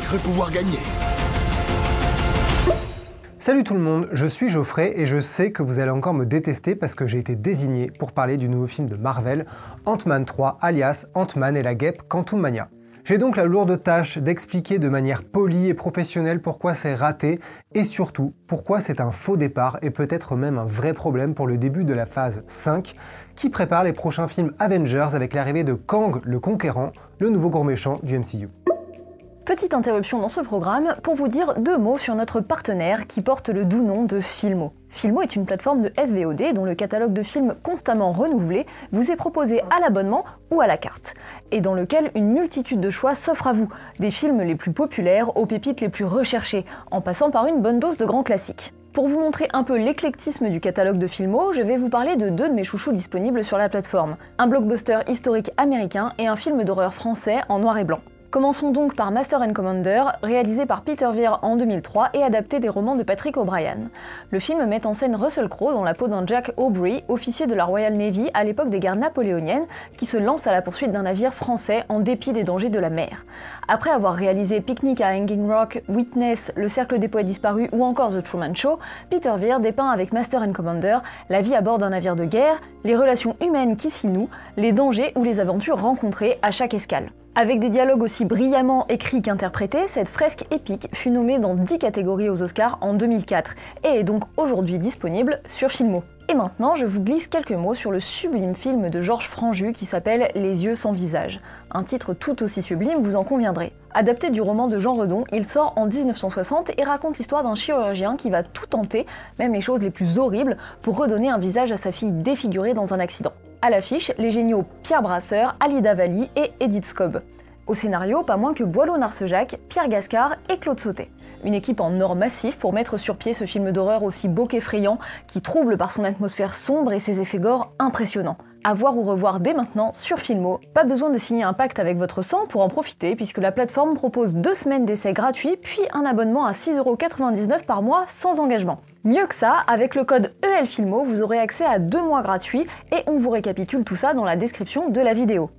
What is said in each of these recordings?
cru pouvoir gagner. Salut tout le monde, je suis Geoffrey et je sais que vous allez encore me détester parce que j'ai été désigné pour parler du nouveau film de Marvel, Ant-Man 3 alias Ant-Man et la guêpe Quantumania. J'ai donc la lourde tâche d'expliquer de manière polie et professionnelle pourquoi c'est raté et surtout pourquoi c'est un faux départ et peut-être même un vrai problème pour le début de la phase 5 qui prépare les prochains films Avengers avec l'arrivée de Kang le Conquérant, le nouveau gros méchant du MCU. Petite interruption dans ce programme pour vous dire deux mots sur notre partenaire qui porte le doux nom de Filmo. Filmo est une plateforme de SVOD dont le catalogue de films constamment renouvelé vous est proposé à l'abonnement ou à la carte, et dans lequel une multitude de choix s'offre à vous, des films les plus populaires aux pépites les plus recherchées, en passant par une bonne dose de grands classiques. Pour vous montrer un peu l'éclectisme du catalogue de Filmo, je vais vous parler de deux de mes chouchous disponibles sur la plateforme, un blockbuster historique américain et un film d'horreur français en noir et blanc. Commençons donc par Master and Commander, réalisé par Peter Weir en 2003 et adapté des romans de Patrick O'Brian. Le film met en scène Russell Crowe dans la peau d'un Jack Aubrey, officier de la Royal Navy à l'époque des guerres napoléoniennes, qui se lance à la poursuite d'un navire français en dépit des dangers de la mer. Après avoir réalisé Picnic à Hanging Rock, Witness, Le Cercle des Poètes Disparus ou encore The Truman Show, Peter Weir dépeint avec Master and Commander la vie à bord d'un navire de guerre, les relations humaines qui s'y nouent, les dangers ou les aventures rencontrées à chaque escale. Avec des dialogues aussi brillamment écrits qu'interprétés, cette fresque épique fut nommée dans 10 catégories aux Oscars en 2004 et est donc aujourd'hui disponible sur Filmo. Et maintenant, je vous glisse quelques mots sur le sublime film de Georges Franju qui s'appelle Les yeux sans visage. Un titre tout aussi sublime, vous en conviendrez. Adapté du roman de Jean Redon, il sort en 1960 et raconte l'histoire d'un chirurgien qui va tout tenter, même les choses les plus horribles, pour redonner un visage à sa fille défigurée dans un accident. À l'affiche, les géniaux Pierre Brasseur, Alida Valli et Edith Scobb. Au scénario, pas moins que Boileau-Narcejac, Pierre Gascard et Claude Sautet. Une équipe en or massif pour mettre sur pied ce film d'horreur aussi beau qu'effrayant, qui trouble par son atmosphère sombre et ses effets gore impressionnants. À voir ou revoir dès maintenant sur Filmo. Pas besoin de signer un pacte avec votre sang pour en profiter, puisque la plateforme propose 2 semaines d'essai gratuits, puis un abonnement à 6,99€ par mois sans engagement. Mieux que ça, avec le code ELFILMO, vous aurez accès à 2 mois gratuits, et on vous récapitule tout ça dans la description de la vidéo.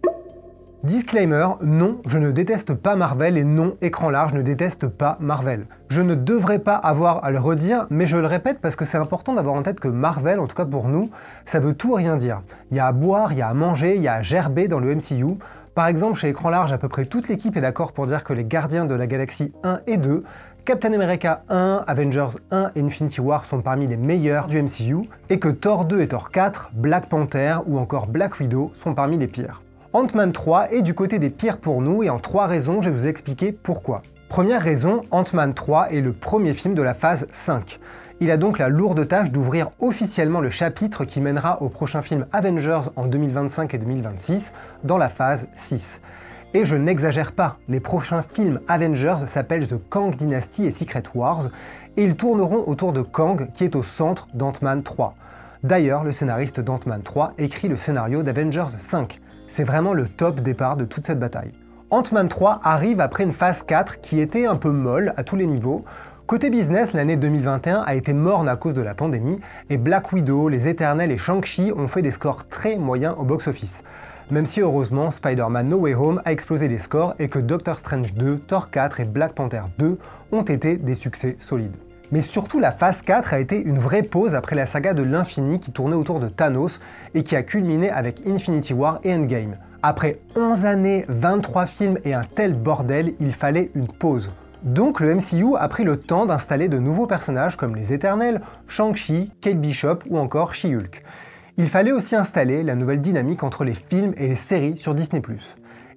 Disclaimer, non, je ne déteste pas Marvel et non, écran large ne déteste pas Marvel. Je ne devrais pas avoir à le redire, mais je le répète parce que c'est important d'avoir en tête que Marvel, en tout cas pour nous, ça veut tout et rien dire. Il y a à boire, il y a à manger, il y a à gerber dans le MCU. Par exemple, chez écran large, à peu près toute l'équipe est d'accord pour dire que les Gardiens de la Galaxie 1 et 2, Captain America 1, Avengers 1 et Infinity War sont parmi les meilleurs du MCU, et que Thor 2 et Thor 4, Black Panther ou encore Black Widow sont parmi les pires. Ant-Man 3 est du côté des pires pour nous et en 3 raisons, je vais vous expliquer pourquoi. Première raison, Ant-Man 3 est le premier film de la phase 5. Il a donc la lourde tâche d'ouvrir officiellement le chapitre qui mènera au prochain film Avengers en 2025 et 2026 dans la phase 6. Et je n'exagère pas, les prochains films Avengers s'appellent The Kang Dynasty et Secret Wars et ils tourneront autour de Kang qui est au centre d'Ant-Man 3. D'ailleurs, le scénariste d'Ant-Man 3 écrit le scénario d'Avengers 5. C'est vraiment le top départ de toute cette bataille. Ant-Man 3 arrive après une phase 4 qui était un peu molle à tous les niveaux. Côté business, l'année 2021 a été morne à cause de la pandémie, et Black Widow, Les Éternels et Shang-Chi ont fait des scores très moyens au box-office. Même si heureusement, Spider-Man No Way Home a explosé les scores et que Doctor Strange 2, Thor 4 et Black Panther 2 ont été des succès solides. Mais surtout, la phase 4 a été une vraie pause après la saga de l'infini qui tournait autour de Thanos et qui a culminé avec Infinity War et Endgame. Après 11 années, 23 films et un tel bordel, il fallait une pause. Donc le MCU a pris le temps d'installer de nouveaux personnages comme les Éternels, Shang-Chi, Kate Bishop ou encore She-Hulk. Il fallait aussi installer la nouvelle dynamique entre les films et les séries sur Disney+.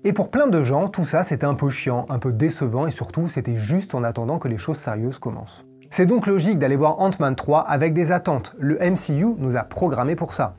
Et pour plein de gens, tout ça c'était un peu chiant, un peu décevant et surtout c'était juste en attendant que les choses sérieuses commencent. C'est donc logique d'aller voir Ant-Man 3 avec des attentes, le MCU nous a programmé pour ça.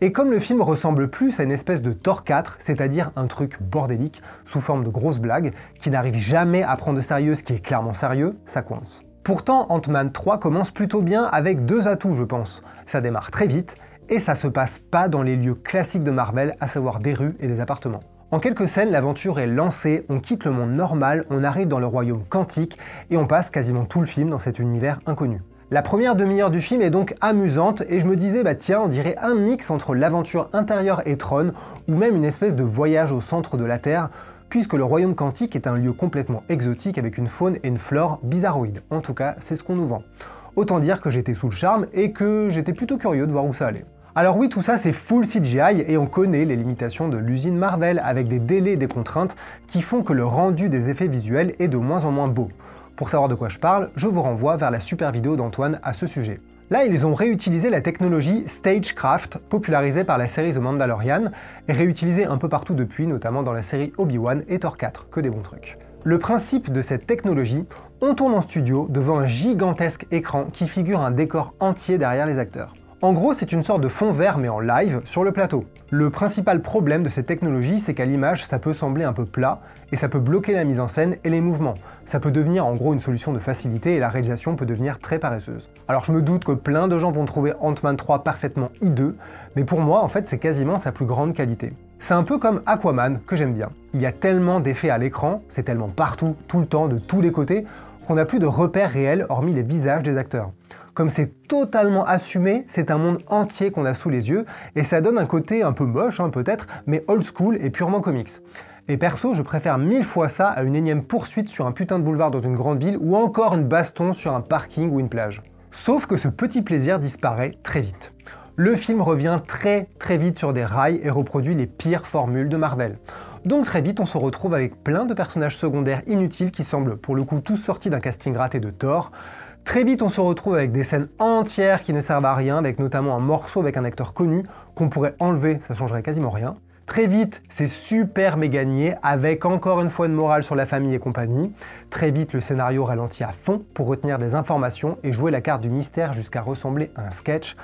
Et comme le film ressemble plus à une espèce de Thor 4, c'est-à-dire un truc bordélique, sous forme de grosses blagues, qui n'arrive jamais à prendre de sérieux ce qui est clairement sérieux, ça coince. Pourtant, Ant-Man 3 commence plutôt bien avec 2 atouts je pense. Ça démarre très vite, et ça se passe pas dans les lieux classiques de Marvel, à savoir des rues et des appartements. En quelques scènes, l'aventure est lancée, on quitte le monde normal, on arrive dans le royaume quantique et on passe quasiment tout le film dans cet univers inconnu. La première demi-heure du film est donc amusante et je me disais bah tiens, on dirait un mix entre l'aventure intérieure et Tron ou même une espèce de voyage au centre de la Terre. puisque le royaume quantique est un lieu complètement exotique avec une faune et une flore bizarroïdes. En tout cas, c'est ce qu'on nous vend. Autant dire que j'étais sous le charme et que j'étais plutôt curieux de voir où ça allait. Alors oui, tout ça c'est full CGI et on connaît les limitations de l'usine Marvel avec des délais et des contraintes qui font que le rendu des effets visuels est de moins en moins beau. Pour savoir de quoi je parle, je vous renvoie vers la super vidéo d'Antoine à ce sujet. Là, ils ont réutilisé la technologie Stagecraft, popularisée par la série The Mandalorian, et réutilisée un peu partout depuis, notamment dans la série Obi-Wan et Thor 4, que des bons trucs. Le principe de cette technologie, on tourne en studio devant un gigantesque écran qui figure un décor entier derrière les acteurs. En gros, c'est une sorte de fond vert mais en live sur le plateau. Le principal problème de cette technologie, c'est qu'à l'image, ça peut sembler un peu plat et ça peut bloquer la mise en scène et les mouvements. Ça peut devenir en gros une solution de facilité et la réalisation peut devenir très paresseuse. Alors je me doute que plein de gens vont trouver Ant-Man 3 parfaitement hideux, mais pour moi, en fait, c'est quasiment sa plus grande qualité. C'est un peu comme Aquaman, que j'aime bien. Il y a tellement d'effets à l'écran, c'est tellement partout, tout le temps, de tous les côtés, qu'on n'a plus de repères réels hormis les visages des acteurs. Comme c'est totalement assumé, c'est un monde entier qu'on a sous les yeux, et ça donne un côté un peu moche, peut-être, mais old school et purement comics. Et perso, je préfère 1000 fois ça à une énième poursuite sur un putain de boulevard dans une grande ville, ou encore une baston sur un parking ou une plage. Sauf que ce petit plaisir disparaît très vite. Le film revient très vite sur des rails et reproduit les pires formules de Marvel. Donc très vite, on se retrouve avec plein de personnages secondaires inutiles qui semblent pour le coup tous sortis d'un casting raté de Thor. Très vite, on se retrouve avec des scènes entières qui ne servent à rien, avec notamment un morceau avec un acteur connu qu'on pourrait enlever, ça changerait quasiment rien. Très vite, c'est super méga niais, avec encore une fois une morale sur la famille et compagnie. Très vite, le scénario ralentit à fond pour retenir des informations et jouer la carte du mystère jusqu'à ressembler à un sketch.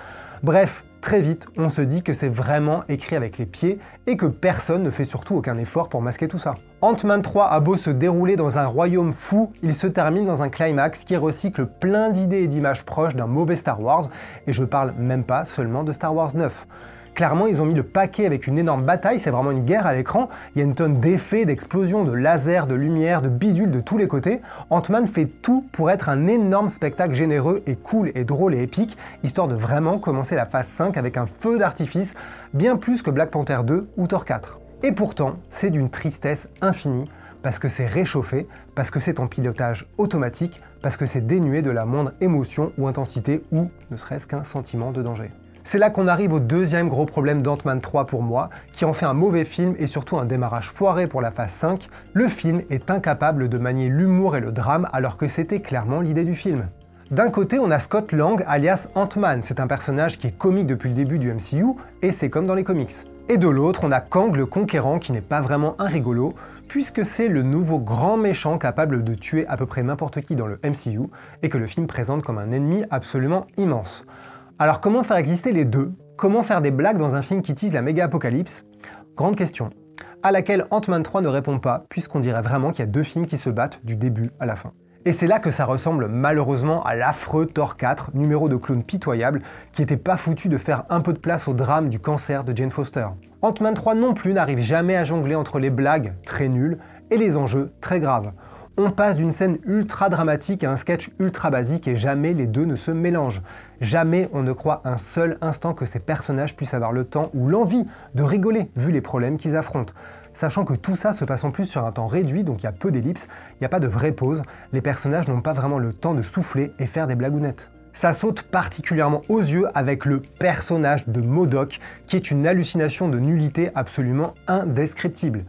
Bref, très vite, on se dit que c'est vraiment écrit avec les pieds et que personne ne fait surtout aucun effort pour masquer tout ça. Ant-Man 3 a beau se dérouler dans un royaume fou, il se termine dans un climax qui recycle plein d'idées et d'images proches d'un mauvais Star Wars, et je parle même pas seulement de Star Wars 9. Clairement, ils ont mis le paquet avec une énorme bataille, c'est vraiment une guerre à l'écran, il y a une tonne d'effets, d'explosions, de lasers, de lumière, de bidules de tous les côtés. Ant-Man fait tout pour être un énorme spectacle généreux et cool et drôle et épique, histoire de vraiment commencer la phase 5 avec un feu d'artifice, bien plus que Black Panther 2 ou Thor 4. Et pourtant, c'est d'une tristesse infinie, parce que c'est réchauffé, parce que c'est en pilotage automatique, parce que c'est dénué de la moindre émotion ou intensité ou ne serait-ce qu'un sentiment de danger. C'est là qu'on arrive au deuxième gros problème d'Ant-Man 3 pour moi, qui en fait un mauvais film et surtout un démarrage foiré pour la phase 5. Le film est incapable de manier l'humour et le drame alors que c'était clairement l'idée du film. D'un côté, on a Scott Lang alias Ant-Man, c'est un personnage qui est comique depuis le début du MCU et c'est comme dans les comics. Et de l'autre, on a Kang le Conquérant qui n'est pas vraiment un rigolo, puisque c'est le nouveau grand méchant capable de tuer à peu près n'importe qui dans le MCU et que le film présente comme un ennemi absolument immense. Alors comment faire exister les deux? Comment faire des blagues dans un film qui tease la méga-apocalypse? Grande question, à laquelle Ant-Man 3 ne répond pas, puisqu'on dirait vraiment qu'il y a deux films qui se battent du début à la fin. Et c'est là que ça ressemble malheureusement à l'affreux Thor 4, numéro de clown pitoyable, qui était pas foutu de faire un peu de place au drame du cancer de Jane Foster. Ant-Man 3 non plus n'arrive jamais à jongler entre les blagues, très nulles, et les enjeux, très graves. On passe d'une scène ultra dramatique à un sketch ultra basique et jamais les deux ne se mélangent. Jamais on ne croit un seul instant que ces personnages puissent avoir le temps ou l'envie de rigoler vu les problèmes qu'ils affrontent. Sachant que tout ça se passe en plus sur un temps réduit, donc il y a peu d'ellipses, il n'y a pas de vraie pause, les personnages n'ont pas vraiment le temps de souffler et faire des blagounettes. Ça saute particulièrement aux yeux avec le personnage de MODOK, qui est une hallucination de nullité absolument indescriptible.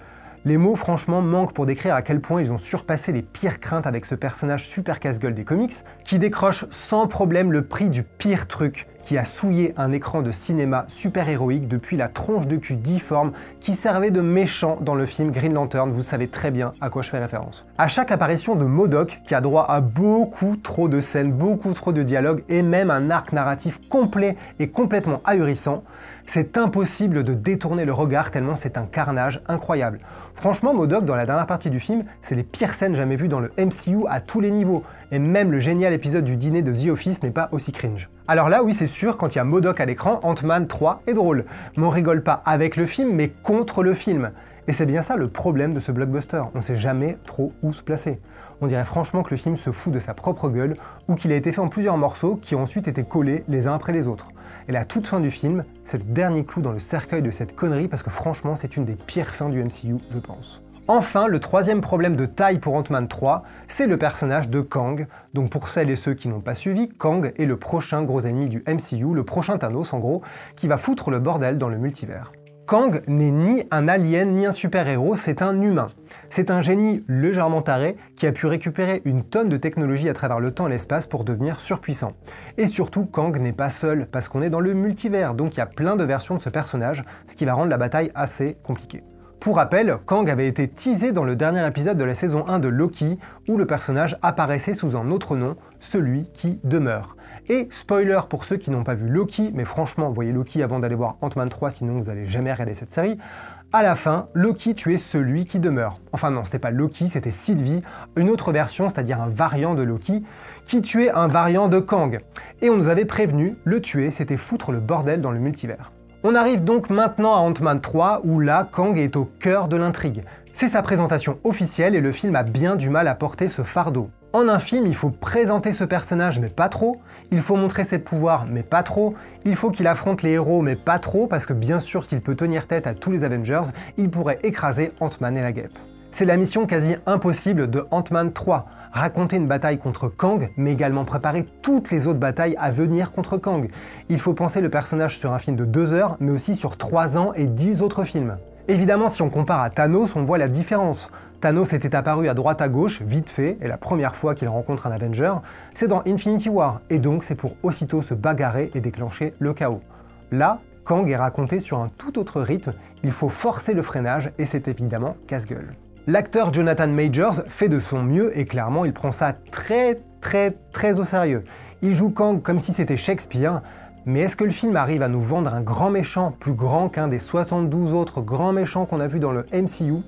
Les mots franchement manquent pour décrire à quel point ils ont surpassé les pires craintes avec ce personnage super casse-gueule des comics, qui décroche sans problème le prix du pire truc qui a souillé un écran de cinéma super-héroïque depuis la tronche de cul difforme qui servait de méchant dans le film Green Lantern, vous savez très bien à quoi je fais référence. À chaque apparition de MODOK, qui a droit à beaucoup trop de scènes, beaucoup trop de dialogues et même un arc narratif complet et complètement ahurissant, c'est impossible de détourner le regard tellement c'est un carnage incroyable. Franchement, MODOK, dans la dernière partie du film, c'est les pires scènes jamais vues dans le MCU à tous les niveaux, et même le génial épisode du dîner de The Office n'est pas aussi cringe. Alors là, oui, c'est sûr, quand il y a MODOK à l'écran, Ant-Man 3 est drôle. Mais on rigole pas avec le film, mais contre le film. Et c'est bien ça le problème de ce blockbuster, on sait jamais trop où se placer. On dirait franchement que le film se fout de sa propre gueule, ou qu'il a été fait en plusieurs morceaux qui ont ensuite été collés les uns après les autres. Et la toute fin du film, c'est le dernier clou dans le cercueil de cette connerie parce que franchement, c'est une des pires fins du MCU, je pense. Enfin, le troisième problème de taille pour Ant-Man 3, c'est le personnage de Kang. Donc pour celles et ceux qui n'ont pas suivi, Kang est le prochain gros ennemi du MCU, le prochain Thanos en gros, qui va foutre le bordel dans le multivers. Kang n'est ni un alien ni un super-héros, c'est un humain. C'est un génie légèrement taré qui a pu récupérer une tonne de technologie à travers le temps et l'espace pour devenir surpuissant. Et surtout, Kang n'est pas seul, parce qu'on est dans le multivers, donc il y a plein de versions de ce personnage, ce qui va rendre la bataille assez compliquée. Pour rappel, Kang avait été teasé dans le dernier épisode de la saison 1 de Loki, où le personnage apparaissait sous un autre nom, celui qui demeure. Et spoiler pour ceux qui n'ont pas vu Loki, mais franchement, voyez Loki avant d'aller voir Ant-Man 3, sinon vous n'allez jamais regarder cette série. À la fin, Loki tuait celui qui demeure. Enfin non, c'était pas Loki, c'était Sylvie, une autre version, c'est-à-dire un variant de Loki, qui tuait un variant de Kang. Et on nous avait prévenu, le tuer, c'était foutre le bordel dans le multivers. On arrive donc maintenant à Ant-Man 3, où là, Kang est au cœur de l'intrigue. C'est sa présentation officielle et le film a bien du mal à porter ce fardeau. En un film, il faut présenter ce personnage, mais pas trop. Il faut montrer ses pouvoirs, mais pas trop. Il faut qu'il affronte les héros, mais pas trop, parce que bien sûr, s'il peut tenir tête à tous les Avengers, il pourrait écraser Ant-Man et la guêpe. C'est la mission quasi impossible de Ant-Man 3. Raconter une bataille contre Kang, mais également préparer toutes les autres batailles à venir contre Kang. Il faut penser le personnage sur un film de 2 heures, mais aussi sur 3 ans et 10 autres films. Évidemment, si on compare à Thanos, on voit la différence. Thanos était apparu à droite à gauche, vite fait, et la première fois qu'il rencontre un Avenger, c'est dans Infinity War, et donc c'est pour aussitôt se bagarrer et déclencher le chaos. Là, Kang est raconté sur un tout autre rythme, il faut forcer le freinage, et c'est évidemment casse-gueule. L'acteur Jonathan Majors fait de son mieux et clairement il prend ça très au sérieux. Il joue Kang comme si c'était Shakespeare, mais est-ce que le film arrive à nous vendre un grand méchant plus grand qu'un des 72 autres grands méchants qu'on a vus dans le MCU?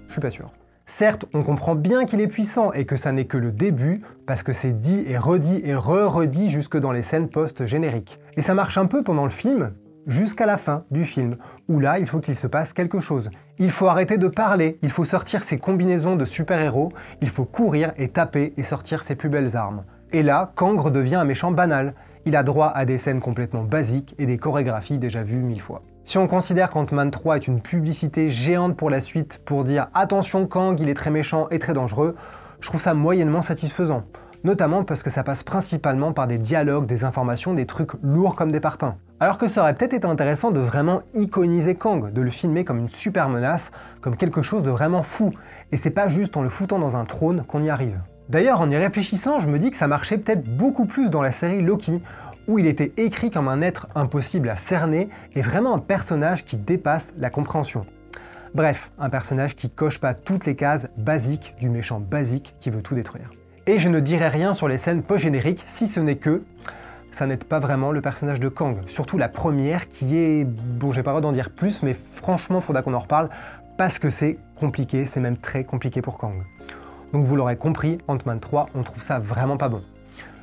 Je suis pas sûr. Certes, on comprend bien qu'il est puissant et que ça n'est que le début, parce que c'est dit et redit jusque dans les scènes post-génériques. Et ça marche un peu pendant le film, jusqu'à la fin du film, où là, il faut qu'il se passe quelque chose. Il faut arrêter de parler, il faut sortir ses combinaisons de super-héros, il faut courir et taper et sortir ses plus belles armes. Et là, Kang redevient un méchant banal. Il a droit à des scènes complètement basiques et des chorégraphies déjà vues 1000 fois. Si on considère qu'Ant-Man 3 est une publicité géante pour la suite pour dire « Attention Kang, il est très méchant et très dangereux », je trouve ça moyennement satisfaisant. Notamment parce que ça passe principalement par des dialogues, des informations, des trucs lourds comme des parpaings. Alors que ça aurait peut-être été intéressant de vraiment iconiser Kang, de le filmer comme une super menace, comme quelque chose de vraiment fou, et c'est pas juste en le foutant dans un trône qu'on y arrive. D'ailleurs, en y réfléchissant, je me dis que ça marchait peut-être beaucoup plus dans la série Loki, où il était écrit comme un être impossible à cerner et vraiment un personnage qui dépasse la compréhension. Bref, un personnage qui coche pas toutes les cases basiques du méchant basique qui veut tout détruire. Et je ne dirai rien sur les scènes post-génériques si ce n'est que ça n'aide pas vraiment le personnage de Kang, surtout la première qui est... Bon, j'ai pas le droit d'en dire plus, mais franchement, faudra qu'on en reparle, parce que c'est compliqué, c'est même très compliqué pour Kang. Donc vous l'aurez compris, Ant-Man 3, on trouve ça vraiment pas bon.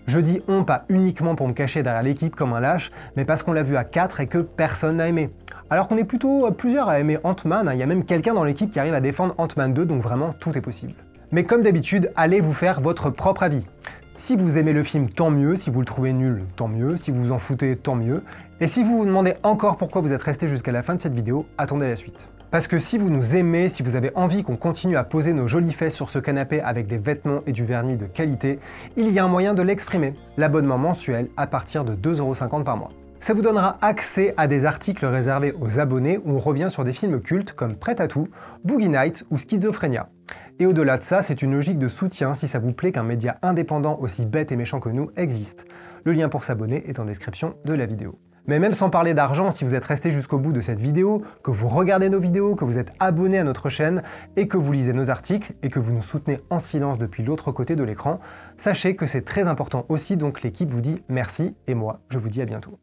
Je dis on pas uniquement pour me cacher derrière l'équipe comme un lâche, mais parce qu'on l'a vu à 4 et que personne n'a aimé. Alors qu'on est plutôt plusieurs à aimer Ant-Man, il y a même quelqu'un dans l'équipe qui arrive à défendre Ant-Man 2, donc vraiment tout est possible. Mais comme d'habitude, allez vous faire votre propre avis. Si vous aimez le film, tant mieux, si vous le trouvez nul, tant mieux, si vous vous en foutez, tant mieux. Et si vous vous demandez encore pourquoi vous êtes resté jusqu'à la fin de cette vidéo, attendez la suite. Parce que si vous nous aimez, si vous avez envie qu'on continue à poser nos jolies fesses sur ce canapé avec des vêtements et du vernis de qualité, il y a un moyen de l'exprimer, l'abonnement mensuel à partir de 2,50 € par mois. Ça vous donnera accès à des articles réservés aux abonnés où on revient sur des films cultes comme Prêt à tout, Boogie Nights ou Schizophrénia. Et au-delà de ça, c'est une logique de soutien si ça vous plaît qu'un média indépendant aussi bête et méchant que nous existe. Le lien pour s'abonner est en description de la vidéo. Mais même sans parler d'argent, si vous êtes resté jusqu'au bout de cette vidéo, que vous regardez nos vidéos, que vous êtes abonné à notre chaîne et que vous lisez nos articles et que vous nous soutenez en silence depuis l'autre côté de l'écran, sachez que c'est très important aussi, donc l'équipe vous dit merci et moi je vous dis à bientôt.